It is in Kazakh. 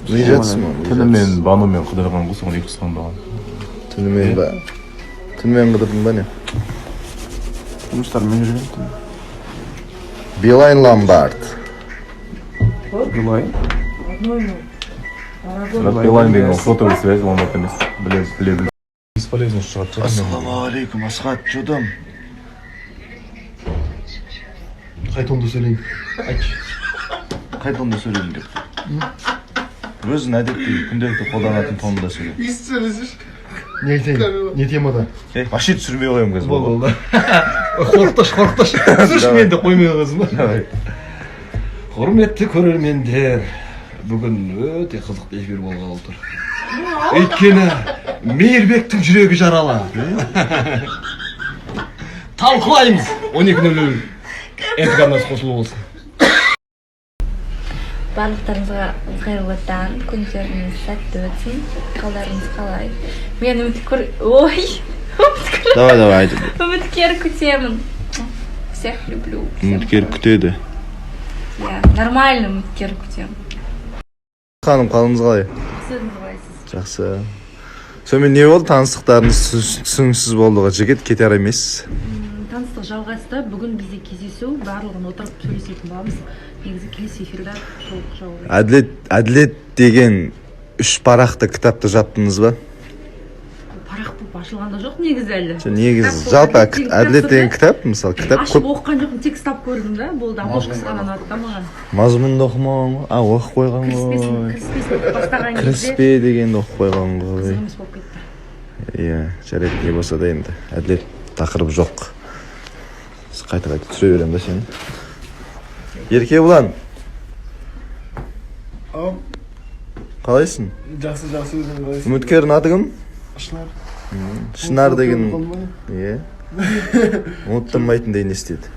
Мый жатсың ба? Түнімен банумен қыдырған ғой, соған 2 сағат болған. Түнімен ба? Түнімен қыдырдың ба не? Жұмыстармен жүрген. Билайн Ломбард. Билайн? Билайн деген сотовый связь, Ломбард емес. Біле. Бесполезно шығады. Ассаламу алейкум, Асхат, жудым. Қайтонды сөйлейін. Қайтонды сөйлейін деп. Өзін әдетті күнделікті қолданатын тонында сөйлейін. Есі сөйлесеш. Не айтайын? Не темада? Машин түсірмей қойым қазір. Болды. Қорықташ. Түсірші мен де қоймай қойғызым ба? Құрметті көрермендер, бүгін өте қызықты эфир болғалы тұр. Өйткені Мейірбектің жүрегі жаралы. Талқылаймыз. 12:00 Эдік арнасы қосылу болсын. Барлықтарыңызға қайырлы таң, күндеріңіз сәтті өтсін, қалдарыңыз қалай? Мен Давай. үміткер күтемін. Всех люблю. Үміткер күтеді. Нормально үміткер күтемін. Ханым, қалыңыз қалай? Жақсы. Сонымен не болды? Таныстықтарыңыз түсініксіз болды ғой. Жігіт кетер емес. Таныстық жалғасты. Бүгін бізде кездесу, барлығын отырып сөйлесетін боламыз. Негізі келесі эфирда толық жауап. Әділет деген 3 парақты кітапты жаптыңыз ба? Парақ болып ашылғанда жоқ негізі әлі. Негізі жалпы әділет деген кітап, мысалы кітап ашып оқыған жоқпын, тек кітап көрдім да, болды. Обложкасы ғана ұнады да маған. Мазмұнды оқымаған ғой. Оқып қойған ғой. Кіріспесін бастаған кезде Кіріспе дегенді оқып қойған ғой. қызығымыз болып кетті. Иә, жарайды, не болса да енді әділет тақырып жоқ. Қайта түсіре беремін да сені. Ерке бұлан. Қалайсың? Жақсы өзің қалайсың? Үміткердің аты кім? Шынар. Шынар деген. Иә. Ұмыттырмайтын дейін естеді.